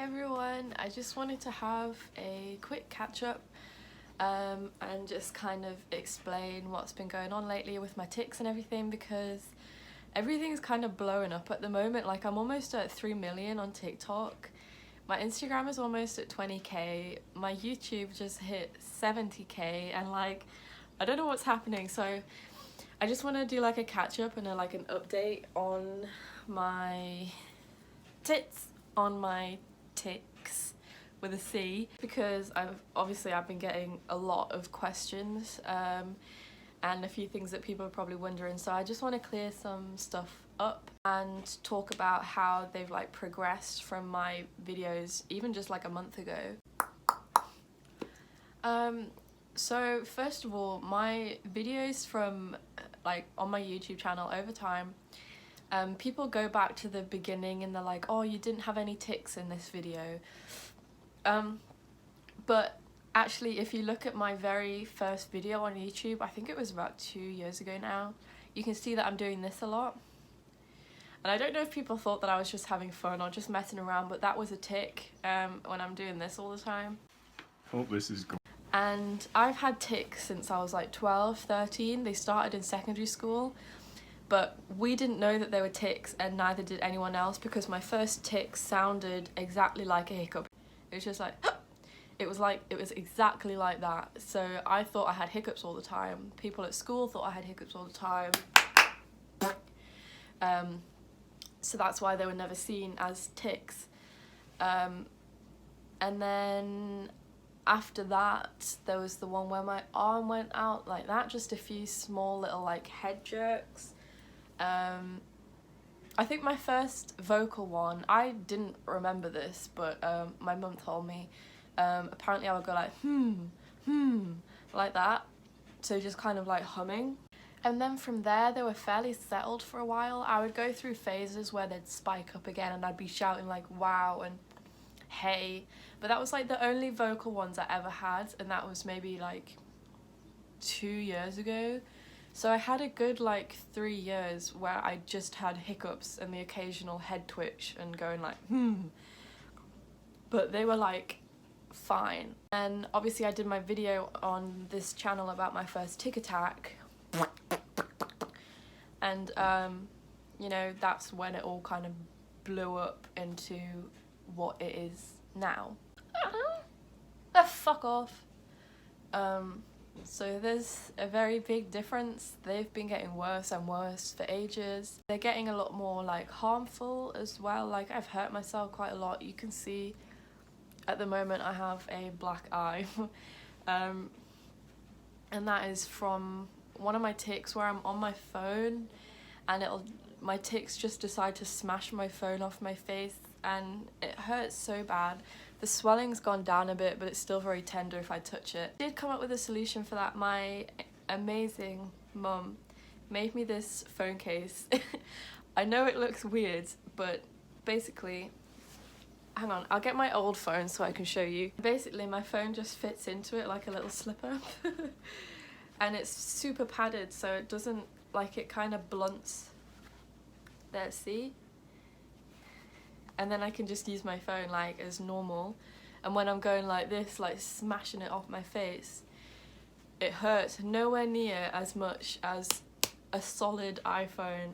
everyone, I just wanted to have a quick catch up and just kind of explain what's been going on lately with my tics and everything, because everything's kind of blowing up at the moment. Like, I'm almost at 3 million on TikTok, my Instagram is almost at 20k, my YouTube just hit 70k, and like, I don't know what's happening. So I just want to do like a catch up and an update on my tits, on my tics with a C, because I've been getting a lot of questions and a few things that people are probably wondering, so I just want to clear some stuff up and talk about how they've like progressed from my videos even just like a month ago. So first of all, my videos from like on my YouTube channel over time, people go back to the beginning and they're like, oh, you didn't have any tics in this video. But actually, if you look at my very first video on YouTube, I think it was about 2 years ago now, you can see that I'm doing this a lot. And I don't know if people thought that I was just having fun or just messing around, but that was a tic when I'm doing this all the time. Hope this is good. And I've had tics since I was like 12, 13. They started in secondary school, but we didn't know that they were tics, and neither did anyone else, because my first tic sounded exactly like a hiccup. It was just like, it was exactly like that. So I thought I had hiccups all the time. People at school thought I had hiccups all the time. So that's why they were never seen as tics. And then after that, there was the one where my arm went out like that, just a few small little like head jerks. I think my first vocal one, I didn't remember this, but my mum told me, apparently I would go like like that, so just kind of like humming. And then from there, they were fairly settled for a while. I would go through phases where they'd spike up again and I'd be shouting like wow and hey, but that was like the only vocal ones I ever had, and that was maybe like 2 years ago. So I had a good like 3 years where I just had hiccups and the occasional head twitch and going like but they were like fine. And obviously I did my video on this channel about my first tic attack, and you know, that's when it all kind of blew up into what it is now. Fuck off. So there's a very big difference. They've been getting worse and worse for ages. They're getting a lot more like harmful as well. Like, I've hurt myself quite a lot. You can see at the moment I have a black eye. And that is from one of my tics where I'm on my phone and my tics just decide to smash my phone off my face, and it hurts so bad. The swelling's gone down a bit, but it's still very tender if I touch it. I did come up with a solution for that. My amazing mum made me this phone case. I know it looks weird, but basically, hang on, I'll get my old phone so I can show you. Basically, my phone just fits into it like a little slipper. And it's super padded, so it doesn't, like, it kind of blunts. There, see? And then I can just use my phone like as normal, and when I'm going like this, like smashing it off my face, it hurts nowhere near as much as a solid iPhone.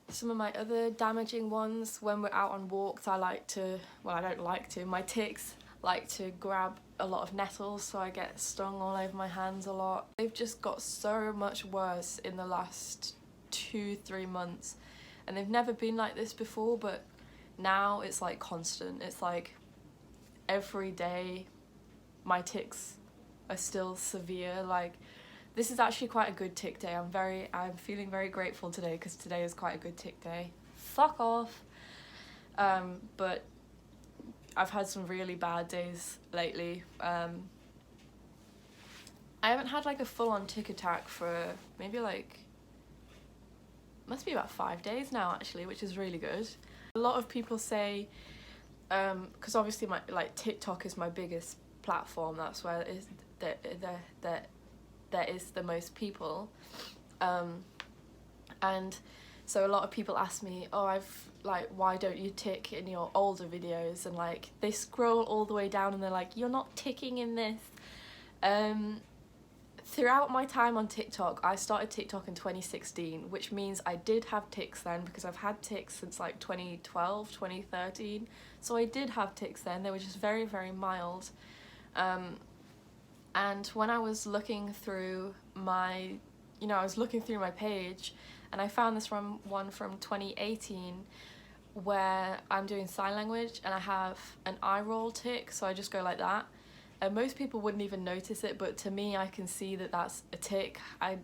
Some of my other damaging ones, when we're out on walks, I like to, well, I don't like to, my tics like to grab a lot of nettles, so I get stung all over my hands a lot. They've just got so much worse in the last 2-3 months, and they've never been like this before, but now it's like constant. It's like every day my tics are still severe. Like, this is actually quite a good tic day. I'm feeling very grateful today, because today is quite a good tic day. Fuck off. But I've had some really bad days lately. I haven't had like a full-on tic attack for maybe like, must be about 5 days now actually, which is really good. A lot of people say, because obviously my TikTok is my biggest platform, that's where there is the most people, and so a lot of people ask me, oh, like, why don't you tick in your older videos, and like they scroll all the way down and they're like, you're not ticking in this. Throughout my time on TikTok, I started TikTok in 2016, which means I did have tics then, because I've had tics since like 2012, 2013. So I did have tics then. They were just very, very mild. And when I was looking through my, I was looking through my page, and I found this one from 2018 where I'm doing sign language and I have an eye roll tic, so I just go like that. And most people wouldn't even notice it, but to me, I can see that that's a tic. I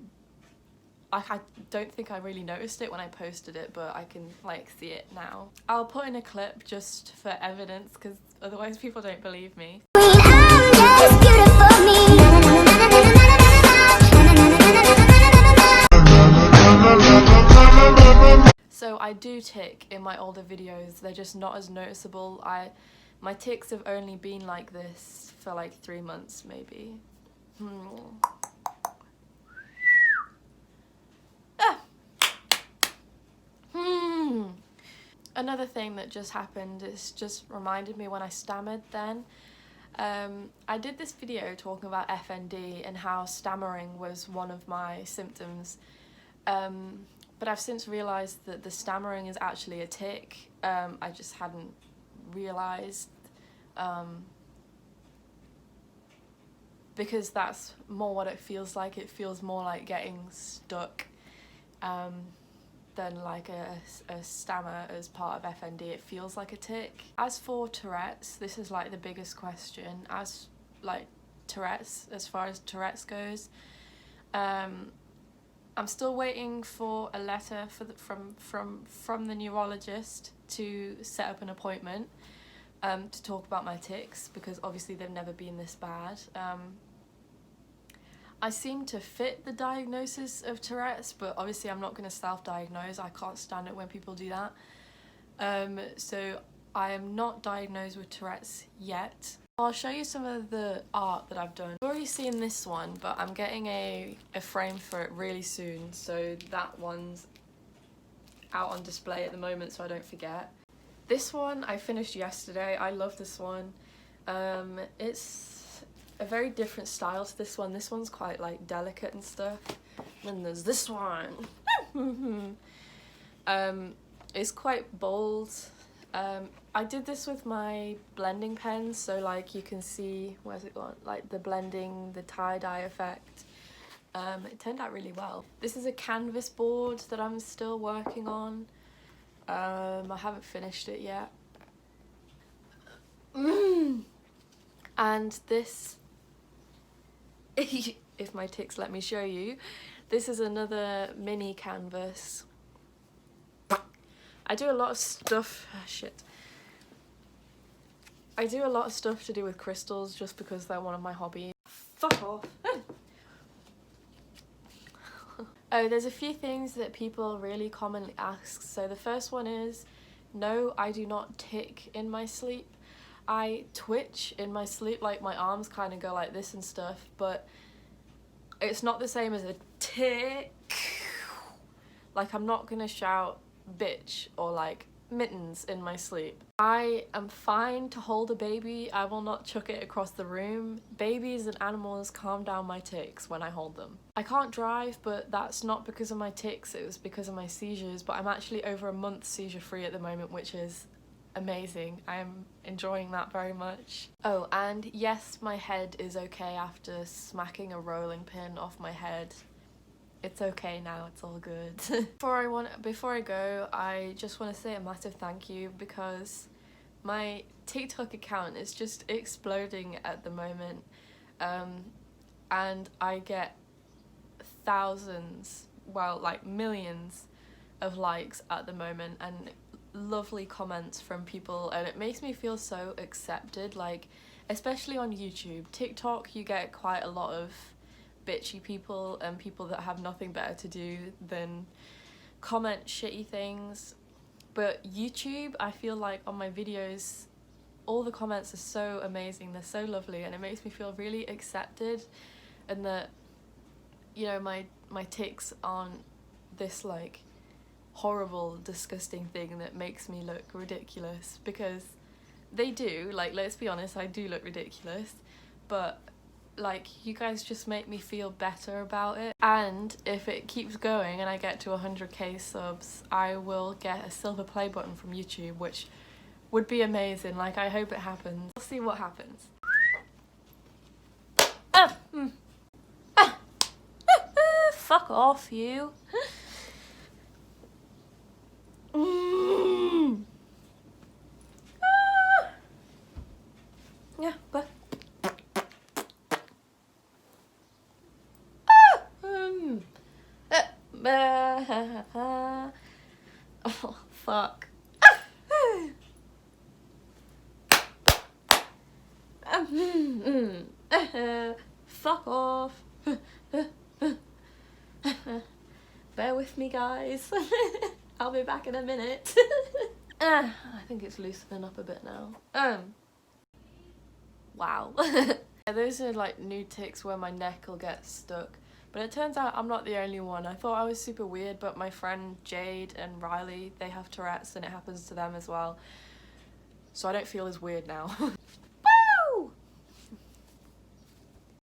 don't think I really noticed it when I posted it, but I can like see it now. I'll put in a clip just for evidence, because otherwise people don't believe me. So I do tic in my older videos, they're just not as noticeable. My tics have only been like this for like 3 months maybe. Another thing that just happened is just reminded me when I stammered then. I did this video talking about FND and how stammering was one of my symptoms. But I've since realised that the stammering is actually a tic. I just hadn't realised, because that's more what it feels like. It feels more like getting stuck than like a stammer as part of FND. It feels like a tic. As for Tourette's, this is like the biggest question. As like Tourette's, as far as Tourette's goes, I'm still waiting for a letter from the neurologist to set up an appointment to talk about my tics, because obviously they've never been this bad. I seem to fit the diagnosis of Tourette's, but obviously I'm not going to self-diagnose. I can't stand it when people do that. So I am not diagnosed with Tourette's yet. I'll show you some of the art that I've done. I've already seen this one, but I'm getting a frame for it really soon, so that one's out on display at the moment so I don't forget. This one I finished yesterday. I love this one. It's a very different style to this one. This one's quite like delicate and stuff. Then there's this one. It's quite bold. I did this with my blending pens, so like you can see, where's it gone, like the blending, the tie-dye effect. It turned out really well. This is a canvas board that I'm still working on. I haven't finished it yet. And this, if my tics let me show you, this is another mini canvas. I do a lot of stuff, I do a lot of stuff to do with crystals just because they're one of my hobbies. Fuck off. Oh, there's a few things that people really commonly ask. So the first one is, no, I do not tic in my sleep. I twitch in my sleep, like my arms kind of go like this and stuff, but it's not the same as a tic. Like, I'm not gonna shout bitch or like mittens in my sleep. I am fine to hold a baby. I will not chuck it across the room. Babies and animals calm down my tics when I hold them. I can't drive, but that's not because of my tics, it was because of my seizures, but I'm actually over a month seizure free at the moment, which is amazing. I'm enjoying that very much. Oh, and yes, my head is okay after smacking a rolling pin off my head. It's okay now, it's all good. Before I go, I just want to say a massive thank you, because my TikTok account is just exploding at the moment, and I get thousands, well, like millions of likes at the moment, and lovely comments from people, and it makes me feel so accepted, like, especially on YouTube. TikTok, you get quite a lot of bitchy people and people that have nothing better to do than comment shitty things, but YouTube, I feel like on my videos all the comments are so amazing, they're so lovely, and it makes me feel really accepted, and that, you know, my tics aren't this like horrible, disgusting thing that makes me look ridiculous, because they do, like, let's be honest, I do look ridiculous, but like, you guys just make me feel better about it. And if it keeps going and I get to 100k subs, I will get a silver play button from YouTube, which would be amazing. Like, I hope it happens. We'll see what happens. Fuck off, you. Yeah, but oh, fuck. Fuck off. Bear with me, guys. I'll be back in a minute. I think it's loosening up a bit now. Wow. Those are like new tics where my neck will get stuck. But it turns out I'm not the only one. I thought I was super weird, but my friend Jade and Riley, they have Tourette's and it happens to them as well. So I don't feel as weird now.